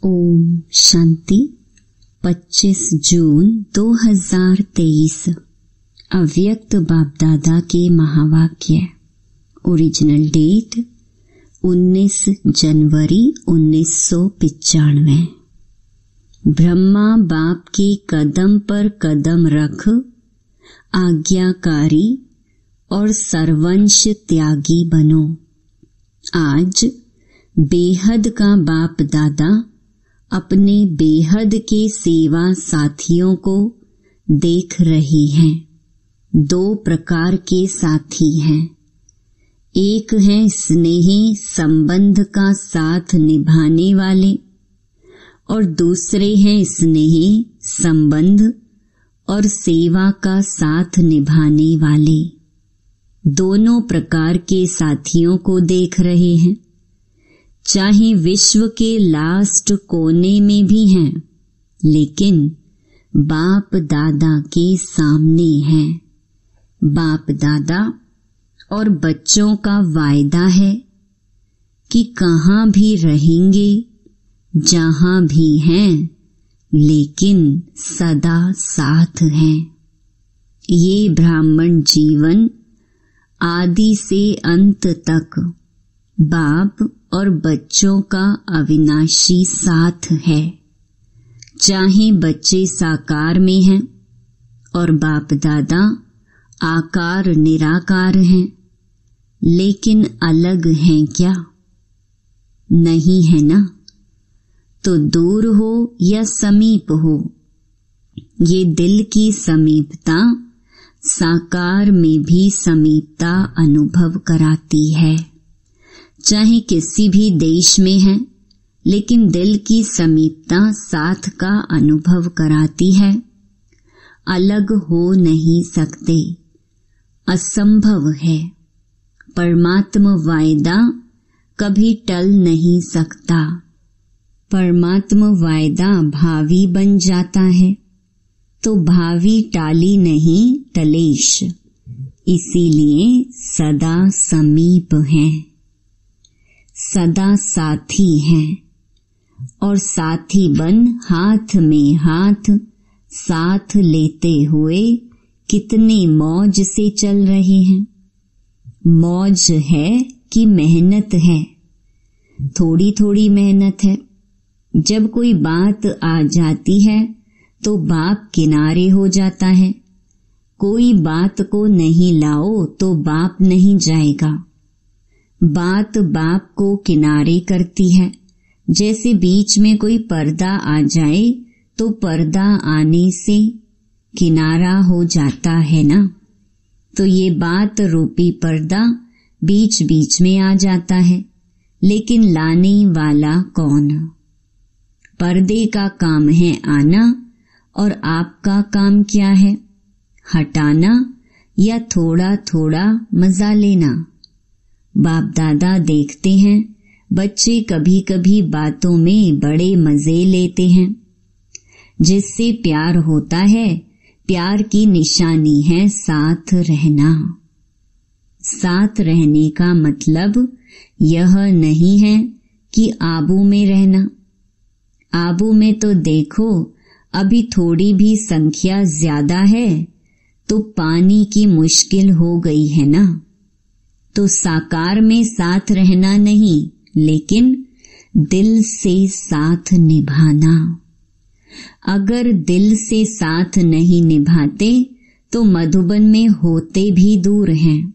ओम शांति। 25 जून 2023 अव्यक्त बाप दादा के महावाक्य। ओरिजिनल डेट 19 जनवरी 1995। ब्रह्मा बाप के कदम पर कदम रख आज्ञाकारी और सर्वंश त्यागी बनो। आज बेहद का बाप दादा अपने बेहद के सेवा साथियों को देख रही हैं। 2 प्रकार के साथी हैं। एक है स्नेही संबंध का साथ निभाने वाले और दूसरे हैं स्नेही संबंध और सेवा का साथ निभाने वाले। दोनों प्रकार के साथियों को देख रहे हैं। चाहे विश्व के लास्ट कोने में भी हैं, लेकिन बाप दादा के सामने हैं। बाप दादा और बच्चों का वायदा है कि कहाँ भी रहेंगे, जहाँ भी हैं, लेकिन सदा साथ हैं। ये ब्राह्मण जीवन आदि से अंत तक बाप और बच्चों का अविनाशी साथ है। चाहे बच्चे साकार में हैं और बाप दादा आकार निराकार हैं, लेकिन अलग हैं क्या? नहीं है ना। तो दूर हो या समीप हो, ये दिल की समीपता साकार में भी समीपता अनुभव कराती है। चाहे किसी भी देश में है, लेकिन दिल की समीपता साथ का अनुभव कराती है। अलग हो नहीं सकते, असंभव है। परमात्मा वायदा कभी टल नहीं सकता। परमात्मा वायदा भावी बन जाता है, तो भावी टाली नहीं टलेश। इसीलिए सदा समीप हैं, सदा साथी हैं और साथी बन हाथ में हाथ साथ लेते हुए कितने मौज से चल रहे हैं। मौज है कि मेहनत है? थोड़ी थोड़ी मेहनत है। जब कोई बात आ जाती है तो बाप किनारे हो जाता है। कोई बात को नहीं लाओ तो बाप नहीं जाएगा। बात बाप को किनारे करती है। जैसे बीच में कोई पर्दा आ जाए तो पर्दा आने से किनारा हो जाता है ना। तो ये बात रूपी पर्दा बीच बीच में आ जाता है, लेकिन लाने वाला कौन? पर्दे का काम है आना, और आपका काम क्या है? हटाना या थोड़ा थोड़ा मजा लेना। बाप दादा देखते हैं बच्चे कभी कभी बातों में बड़े मजे लेते हैं, जिससे प्यार होता है। प्यार की निशानी है साथ रहना। साथ रहने का मतलब यह नहीं है कि आबू में रहना। आबू में तो देखो अभी थोड़ी भी संख्या ज्यादा है तो पानी की मुश्किल हो गई है ना। तो साकार में साथ रहना नहीं, लेकिन दिल से साथ निभाना। अगर दिल से साथ नहीं निभाते तो मधुबन में होते भी दूर हैं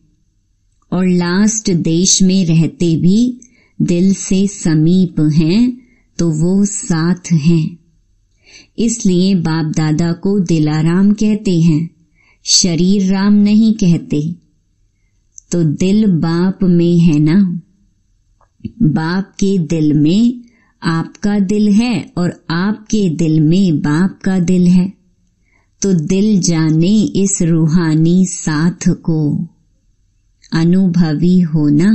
और लास्ट देश में रहते भी दिल से समीप हैं, तो वो साथ हैं। इसलिए बाप दादा को दिलाराम कहते हैं, शरीर राम नहीं कहते। तो दिल बाप में है ना। बाप के दिल में आपका दिल है और आपके दिल में बाप का दिल है। तो दिल जाने इस रूहानी साथ को। अनुभवी हो ना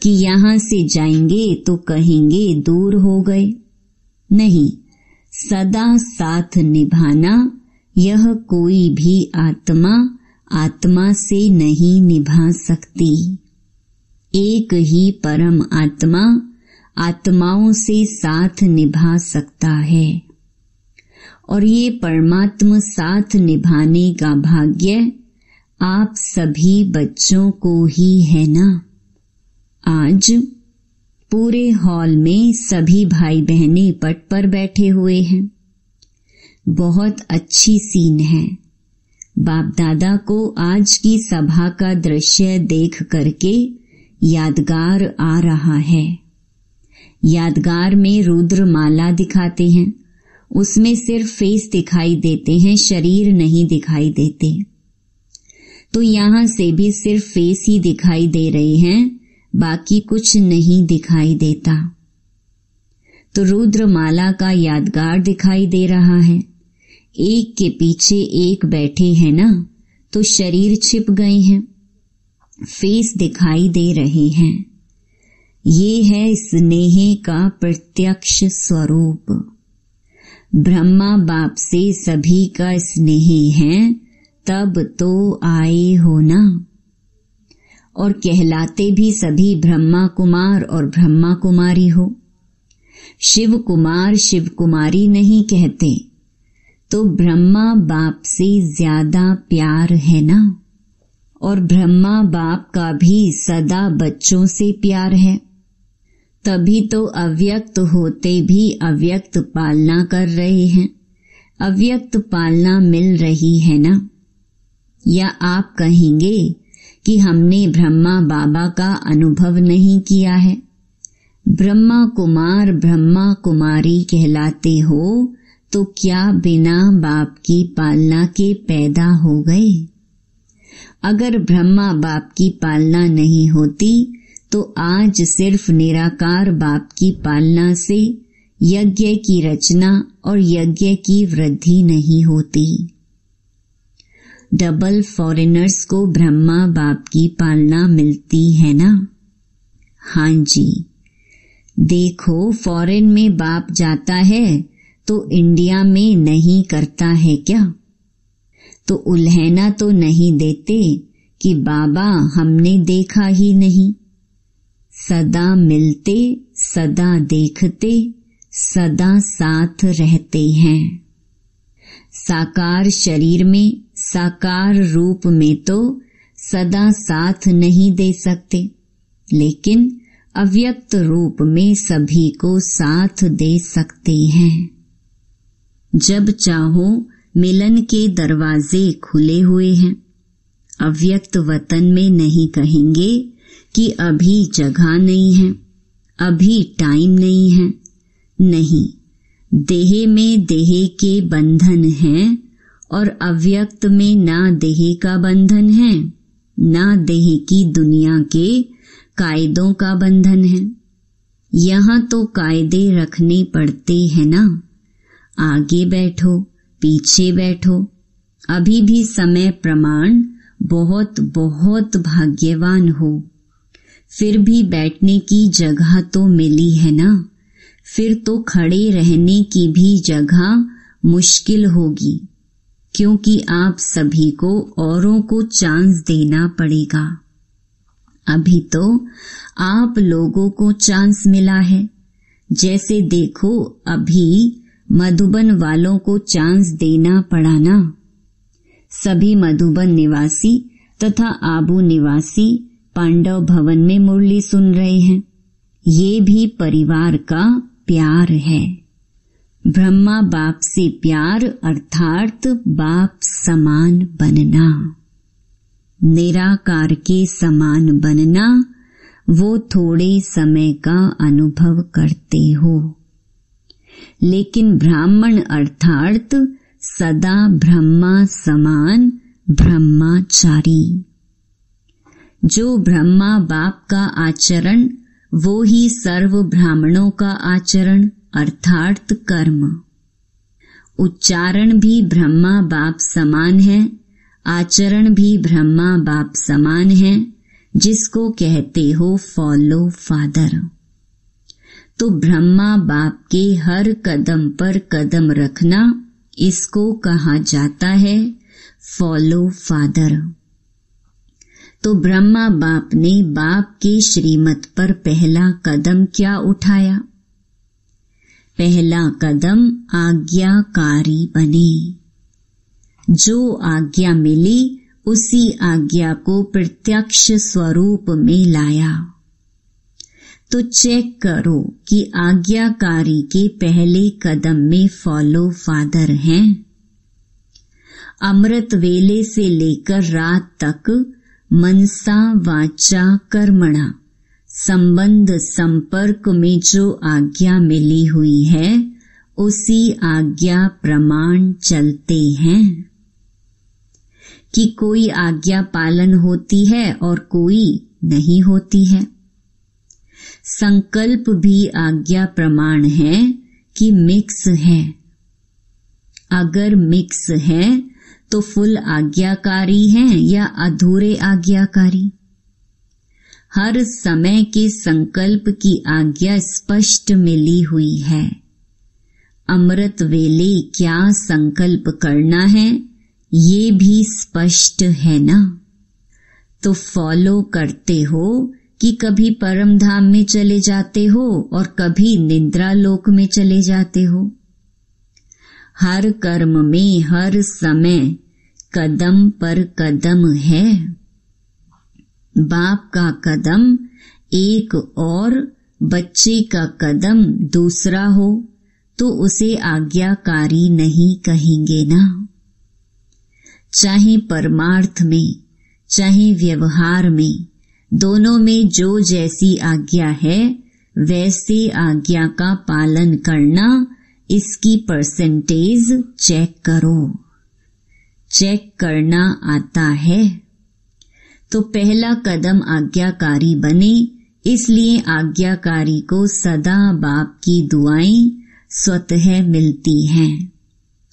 कि यहाँ से जाएंगे तो कहेंगे दूर हो गए। नहीं, सदा साथ निभाना यह कोई भी आत्मा से नहीं निभा सकती। एक ही परम आत्मा आत्माओं से साथ निभा सकता है। और ये परमात्मा साथ निभाने का भाग्य आप सभी बच्चों को ही है ना। आज पूरे हॉल में सभी भाई बहनें पट पर बैठे हुए हैं। बहुत अच्छी सीन है। बाप दादा को आज की सभा का दृश्य देख करके यादगार आ रहा है। यादगार में रुद्र माला दिखाते हैं, उसमें सिर्फ फेस दिखाई देते हैं, शरीर नहीं दिखाई देते। तो यहाँ से भी सिर्फ फेस ही दिखाई दे रहे हैं, बाकी कुछ नहीं दिखाई देता। तो रुद्र माला का यादगार दिखाई दे रहा है। एक के पीछे एक बैठे हैं ना, तो शरीर छिप गए हैं, फेस दिखाई दे रहे हैं। ये है स्नेह का प्रत्यक्ष स्वरूप। ब्रह्मा बाप से सभी का स्नेह है, तब तो आए हो ना। और कहलाते भी सभी ब्रह्मा कुमार और ब्रह्मा कुमारी हो। शिव कुमार शिव कुमारी नहीं कहते, तो ब्रह्मा बाप से ज्यादा प्यार है ना। और ब्रह्मा बाप का भी सदा बच्चों से प्यार है। तभी तो अव्यक्त होते भी अव्यक्त पालना कर रहे हैं। अव्यक्त पालना मिल रही है ना। या आप कहेंगे कि हमने ब्रह्मा बाबा का अनुभव नहीं किया है। ब्रह्मा कुमार ब्रह्मा कुमारी कहलाते हो तो क्या बिना बाप की पालना के पैदा हो गए? अगर ब्रह्मा बाप की पालना नहीं होती तो आज सिर्फ निराकार बाप की पालना से यज्ञ की रचना और यज्ञ की वृद्धि नहीं होती। डबल फॉरेनर्स को ब्रह्मा बाप की पालना मिलती है ना। हाँ जी, देखो फॉरेन में बाप जाता है तो इंडिया में नहीं करता है क्या? तो उल्हेना तो नहीं देते कि बाबा हमने देखा ही नहीं। सदा मिलते, सदा देखते, सदा साथ रहते हैं। साकार शरीर में, साकार रूप में तो सदा साथ नहीं दे सकते, लेकिन अव्यक्त रूप में सभी को साथ दे सकते हैं। जब चाहो मिलन के दरवाजे खुले हुए हैं। अव्यक्त वतन में नहीं कहेंगे कि अभी जगह नहीं है, अभी टाइम नहीं है। नहीं, देह में देह के बंधन हैं और अव्यक्त में ना देह का बंधन है, ना देह की दुनिया के कायदों का बंधन है। यहाँ तो कायदे रखने पड़ते हैं ना। आगे बैठो, पीछे बैठो, अभी भी समय प्रमाण बहुत बहुत भाग्यवान हो। फिर भी बैठने की जगह तो मिली है ना। फिर तो खड़े रहने की भी जगह मुश्किल होगी, क्योंकि आप सभी को औरों को चांस देना पड़ेगा। अभी तो आप लोगों को चांस मिला है। जैसे देखो अभी मधुबन वालों को चांस देना पड़ा ना। सभी मधुबन निवासी तथा आबू निवासी पांडव भवन में मुरली सुन रहे हैं। ये भी परिवार का प्यार है। ब्रह्मा बाप से प्यार अर्थात बाप समान बनना, निराकार के समान बनना। वो थोड़े समय का अनुभव करते हो, लेकिन ब्राह्मण अर्थात सदा ब्रह्मा समान ब्रह्माचारी। जो ब्रह्मा बाप का आचरण वो ही सर्व ब्राह्मणों का आचरण अर्थात कर्म। उच्चारण भी ब्रह्मा बाप समान है, आचरण भी ब्रह्मा बाप समान है, जिसको कहते हो फॉलो फादर। तो ब्रह्मा बाप के हर कदम पर कदम रखना, इसको कहा जाता है फॉलो फादर। तो ब्रह्मा बाप ने बाप के श्रीमत पर पहला कदम क्या उठाया? पहला कदम आज्ञाकारी बने। जो आज्ञा मिली उसी आज्ञा को प्रत्यक्ष स्वरूप में लाया। तो चेक करो कि आज्ञाकारी के पहले कदम में फॉलो फादर हैं। अमृत वेले से लेकर रात तक मनसा वाचा कर्मणा संबंध संपर्क में जो आज्ञा मिली हुई है उसी आज्ञा प्रमाण चलते हैं। कि कोई आज्ञा पालन होती है और कोई नहीं होती है। संकल्प भी आज्ञा प्रमाण है कि मिक्स है। अगर मिक्स है तो फुल आज्ञाकारी हैं या अधूरे आज्ञाकारी? हर समय के संकल्प की आज्ञा स्पष्ट मिली हुई है। अमृत वेले क्या संकल्प करना है ये भी स्पष्ट है ना? तो फॉलो करते हो कि कभी परम धाम में चले जाते हो और कभी निद्रा लोक में चले जाते हो। हर कर्म में हर समय कदम पर कदम है। बाप का कदम एक और बच्चे का कदम दूसरा हो तो उसे आज्ञाकारी नहीं कहेंगे ना। चाहे परमार्थ में चाहे व्यवहार में दोनों में जो जैसी आज्ञा है वैसे आज्ञा का पालन करना, इसकी परसेंटेज चेक करो। चेक करना आता है तो पहला कदम आज्ञाकारी बने। इसलिए आज्ञाकारी को सदा बाप की दुआएं स्वतः मिलती हैं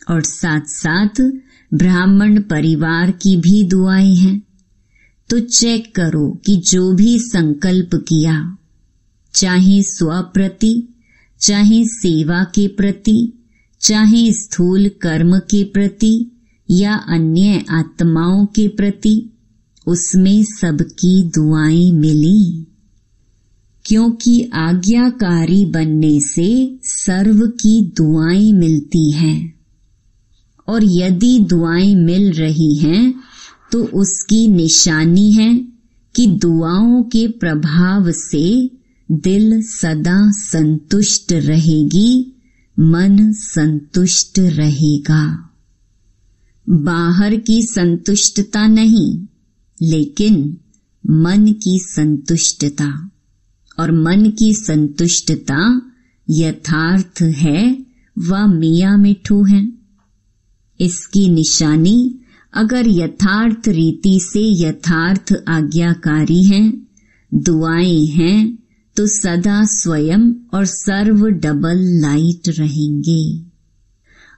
और साथ साथ ब्राह्मण परिवार की भी दुआएं हैं। तो चेक करो कि जो भी संकल्प किया, चाहे स्वप्रति, चाहे सेवा के प्रति, चाहे स्थूल कर्म के प्रति या अन्य आत्माओं के प्रति, उसमें सबकी दुआएं मिली। क्योंकि आज्ञाकारी बनने से सर्व की दुआएं मिलती हैं और यदि दुआएं मिल रही हैं तो उसकी निशानी है कि दुआओं के प्रभाव से दिल सदा संतुष्ट रहेगी, मन संतुष्ट रहेगा। बाहर की संतुष्टता नहीं, लेकिन मन की संतुष्टता, और मन की संतुष्टता यथार्थ है व मियाँ मिठू है। इसकी निशानी अगर यथार्थ रीति से यथार्थ आज्ञाकारी हैं, दुआएं हैं, तो सदा स्वयं और सर्व डबल लाइट रहेंगे।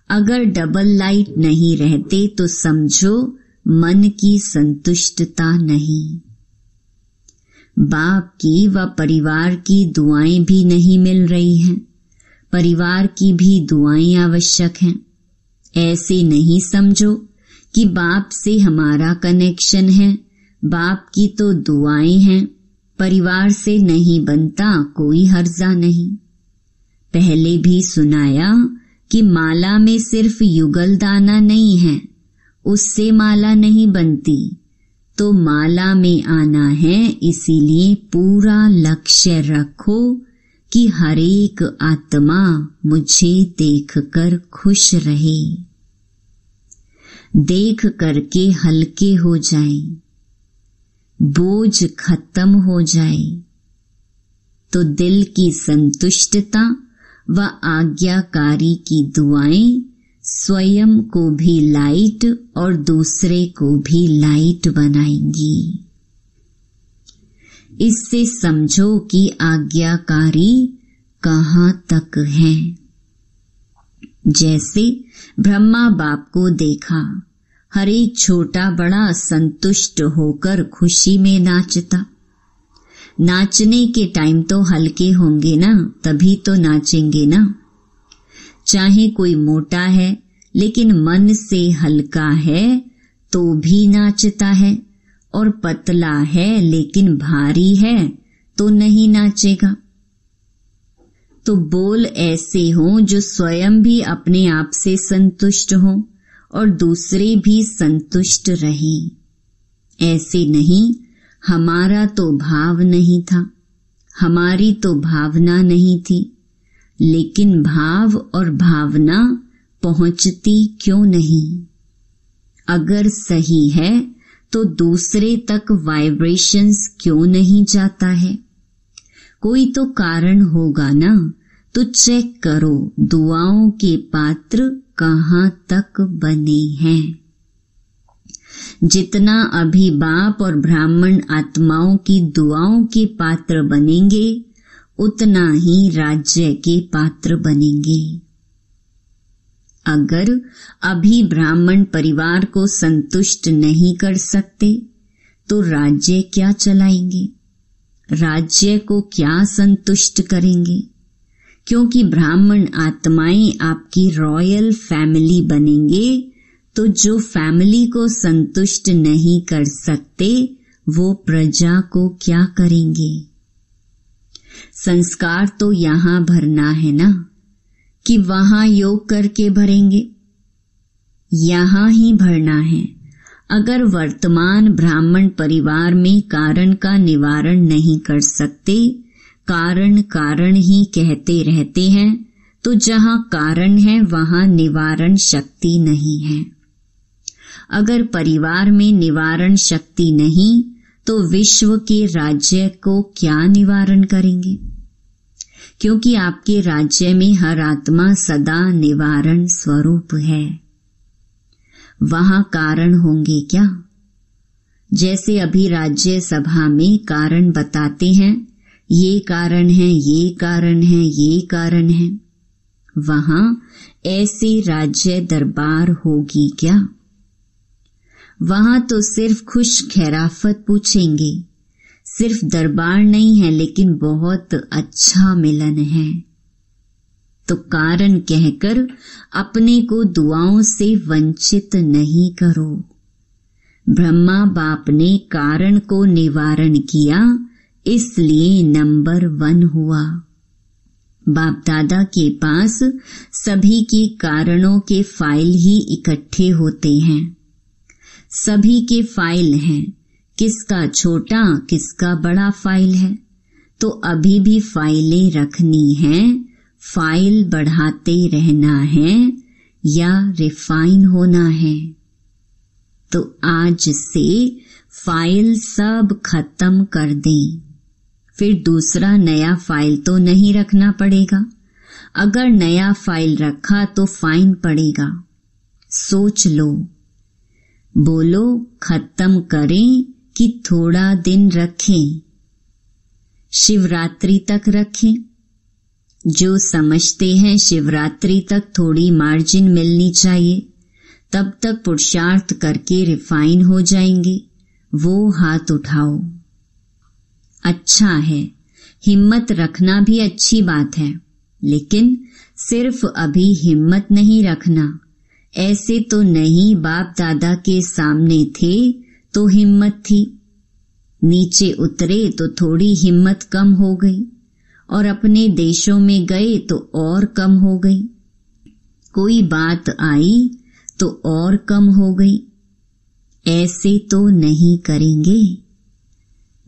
अगर डबल लाइट नहीं रहते तो समझो मन की संतुष्टता नहीं। बाप की व परिवार की दुआएं भी नहीं मिल रही हैं। परिवार की भी दुआएं आवश्यक हैं। ऐसे नहीं समझो कि बाप से हमारा कनेक्शन है, बाप की तो दुआएं हैं, परिवार से नहीं बनता, कोई हर्जा नहीं। पहले भी सुनाया कि माला में सिर्फ युगल दाना नहीं है, उससे माला नहीं बनती। तो माला में आना है, इसीलिए पूरा लक्ष्य रखो कि हरेक आत्मा मुझे देखकर खुश रहे, देख करके हल्के हो जाए, बोझ खत्म हो जाए। तो दिल की संतुष्टता व आज्ञाकारी की दुआएं स्वयं को भी लाइट और दूसरे को भी लाइट बनाएंगी। इससे समझो कि आज्ञाकारी कहाँ तक हैं। जैसे ब्रह्मा बाप को देखा, हर एक छोटा बड़ा संतुष्ट होकर खुशी में नाचता। नाचने के टाइम तो हल्के होंगे ना, तभी तो नाचेंगे ना। चाहे कोई मोटा है लेकिन मन से हल्का है तो भी नाचता है, और पतला है लेकिन भारी है तो नहीं नाचेगा। तो बोल ऐसे हों जो स्वयं भी अपने आप से संतुष्ट हों और दूसरे भी संतुष्ट रहें। ऐसे नहीं हमारा तो भाव नहीं था, हमारी तो भावना नहीं थी, लेकिन भाव और भावना पहुंचती क्यों नहीं? अगर सही है तो दूसरे तक वाइब्रेशंस क्यों नहीं जाता है? कोई तो कारण होगा ना। तो चेक करो दुआओं के पात्र कहाँ तक बने हैं। जितना अभी बाप और ब्राह्मण आत्माओं की दुआओं के पात्र बनेंगे उतना ही राज्य के पात्र बनेंगे। अगर अभी ब्राह्मण परिवार को संतुष्ट नहीं कर सकते तो राज्य क्या चलाएंगे? राज्य को क्या संतुष्ट करेंगे? क्योंकि ब्राह्मण आत्माएं आपकी रॉयल फैमिली बनेंगे, तो जो फैमिली को संतुष्ट नहीं कर सकते वो प्रजा को क्या करेंगे? संस्कार तो यहाँ भरना है ना कि वहां योग करके भरेंगे? यहाँ ही भरना है। अगर वर्तमान ब्राह्मण परिवार में कारण का निवारण नहीं कर सकते, कारण कारण ही कहते रहते हैं, तो जहाँ कारण है वहाँ निवारण शक्ति नहीं है। अगर परिवार में निवारण शक्ति नहीं तो विश्व के राज्य को क्या निवारण करेंगे? क्योंकि आपके राज्य में हर आत्मा सदा निवारण स्वरूप है। वहां कारण होंगे क्या? जैसे अभी राज्य सभा में कारण बताते हैं, ये कारण है, ये कारण है, ये कारण है। वहां ऐसे राज्य दरबार होगी क्या? वहां तो सिर्फ खुश खैराफत पूछेंगे। सिर्फ दरबार नहीं है लेकिन बहुत अच्छा मिलन है। तो कारण कहकर अपने को दुआओं से वंचित नहीं करो। ब्रह्मा बाप ने कारण को निवारण किया, इसलिए नंबर 1 हुआ। बाप दादा के पास सभी के कारणों के फाइल ही इकट्ठे होते हैं। सभी के फाइल हैं, किसका छोटा किसका बड़ा फाइल है। तो अभी भी फाइलें रखनी हैं, फाइल बढ़ाते रहना है या रिफाइन होना है। तो आज से फाइल सब खत्म कर दें, फिर दूसरा नया फाइल तो नहीं रखना पड़ेगा। अगर नया फाइल रखा तो फाइन पड़ेगा। सोच लो, बोलो खत्म करें कि थोड़ा दिन रखें? शिवरात्रि तक रखें। जो समझते हैं शिवरात्रि तक थोड़ी मार्जिन मिलनी चाहिए, तब तक पुरुषार्थ करके रिफाइन हो जाएंगे, वो हाथ उठाओ। अच्छा है, हिम्मत रखना भी अच्छी बात है, लेकिन सिर्फ अभी हिम्मत नहीं रखना। ऐसे तो नहीं, बाप दादा के सामने थे तो हिम्मत थी, नीचे उतरे तो थोड़ी हिम्मत कम हो गई, और अपने देशों में गए तो और कम हो गई। कोई बात आई तो और कम हो गई। ऐसे तो नहीं करेंगे।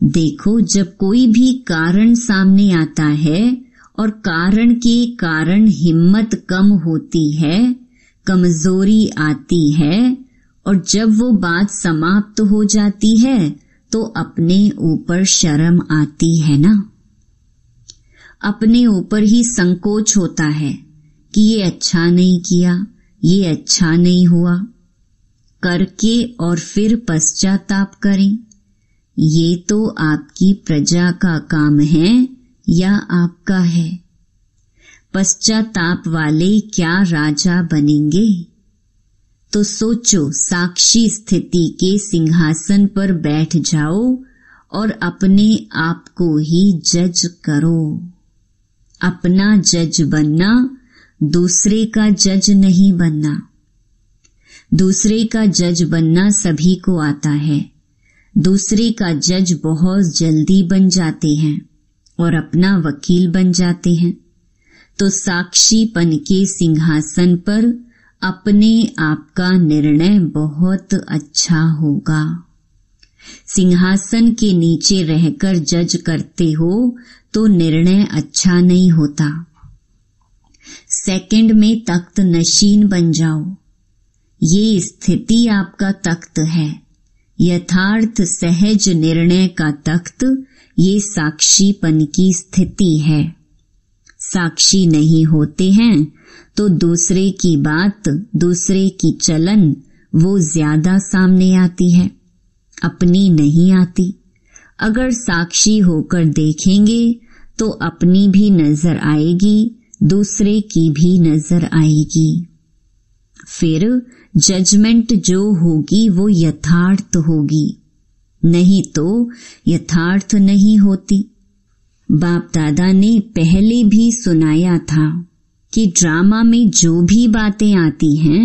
देखो, जब कोई भी कारण सामने आता है और कारण के कारण हिम्मत कम होती है, कमजोरी आती है, और जब वो बात समाप्त हो जाती है तो अपने ऊपर शर्म आती है ना। अपने ऊपर ही संकोच होता है कि ये अच्छा नहीं किया, ये अच्छा नहीं हुआ। करके और फिर पश्चाताप करें, ये तो आपकी प्रजा का काम है या आपका है? पश्चाताप वाले क्या राजा बनेंगे? तो सोचो, साक्षी स्थिति के सिंहासन पर बैठ जाओ और अपने आप को ही जज करो। अपना जज बनना, दूसरे का जज नहीं बनना। दूसरे का जज बनना सभी को आता है, दूसरे का जज बहुत जल्दी बन जाते हैं और अपना वकील बन जाते हैं, तो साक्षीपन के सिंहासन पर अपने आप का निर्णय बहुत अच्छा होगा। सिंहासन के नीचे रहकर जज करते हो तो निर्णय अच्छा नहीं होता। सेकंड में तख्त नशीन बन जाओ। ये स्थिति आपका तख्त है। यथार्थ सहज निर्णय का तख्त ये साक्षीपन की स्थिति है। साक्षी नहीं होते हैं तो दूसरे की बात, दूसरे की चलन वो ज्यादा सामने आती है, अपनी नहीं आती। अगर साक्षी होकर देखेंगे तो अपनी भी नजर आएगी, दूसरे की भी नजर आएगी। फिर जजमेंट जो होगी वो यथार्थ होगी, नहीं तो यथार्थ नहीं होती। बाप दादा ने पहले भी सुनाया था कि ड्रामा में जो भी बातें आती हैं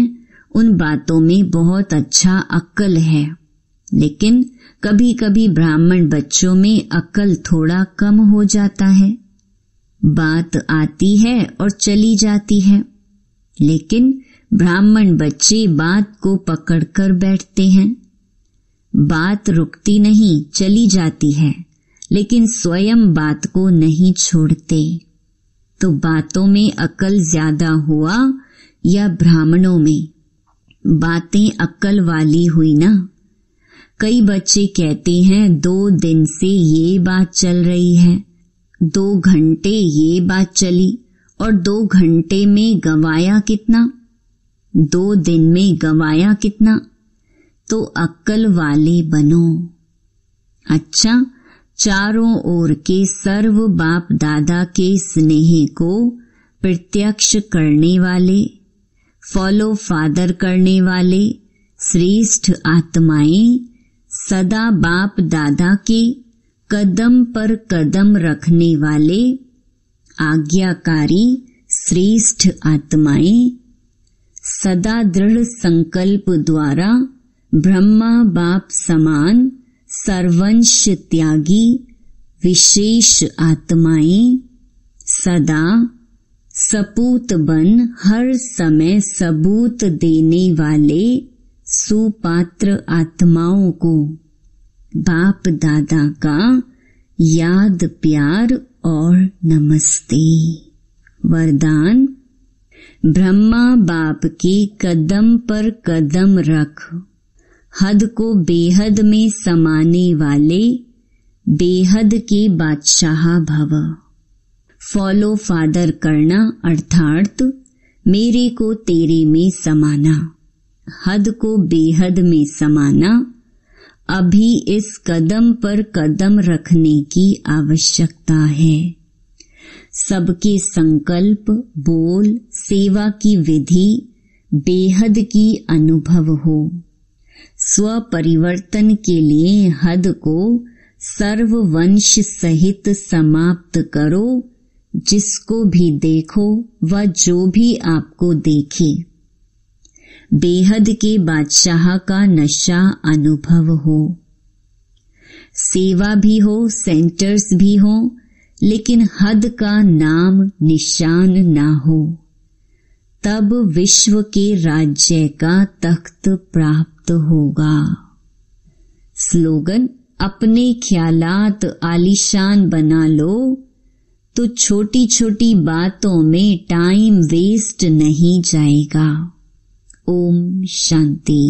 उन बातों में बहुत अच्छा अक्ल है, लेकिन कभी कभी ब्राह्मण बच्चों में अक्ल थोड़ा कम हो जाता है। बात आती है और चली जाती है, लेकिन ब्राह्मण बच्चे बात को पकड़कर बैठते हैं। बात रुकती नहीं, चली जाती है, लेकिन स्वयं बात को नहीं छोड़ते। तो बातों में अक्ल ज्यादा हुआ या ब्राह्मणों में? बातें अक्ल वाली हुई ना। कई बच्चे कहते हैं 2 दिन से ये बात चल रही है, 2 घंटे ये बात चली और 2 घंटे में गंवाया कितना, 2 दिन में गंवाया कितना। तो अक्ल वाले बनो। अच्छा, चारों ओर के सर्व बाप दादा के स्नेह को प्रत्यक्ष करने वाले, फॉलो फादर करने वाले श्रेष्ठ आत्माएं सदा बाप दादा के कदम पर कदम रखने वाले आज्ञाकारी श्रेष्ठ आत्माएं सदा दृढ़ संकल्प द्वारा ब्रह्मा बाप समान सर्वंश त्यागी विशेष आत्माएं सदा सपूत बन हर समय सबूत देने वाले सुपात्र आत्माओं को बाप दादा का याद प्यार और नमस्ते। वरदान, ब्रह्मा बाप के कदम पर कदम रख, हद को बेहद में समाने वाले बेहद के बादशाह भव। फॉलो फादर करना अर्थात मेरे को तेरे में समाना, हद को बेहद में समाना। अभी इस कदम पर कदम रखने की आवश्यकता है। सबके संकल्प, बोल, सेवा की विधि बेहद की अनुभव हो। स्व परिवर्तन के लिए हद को सर्ववंश सहित समाप्त करो। जिसको भी देखो व जो भी आपको देखे, बेहद के बादशाह का नशा अनुभव हो। सेवा भी हो, सेंटर्स भी हो, लेकिन हद का नाम निशान ना हो, तब विश्व के राज्य का तख्त प्राप्त होगा। स्लोगन, अपने ख्यालात आलीशान बना लो तो छोटी छोटी बातों में टाइम वेस्ट नहीं जाएगा। ओम शांति।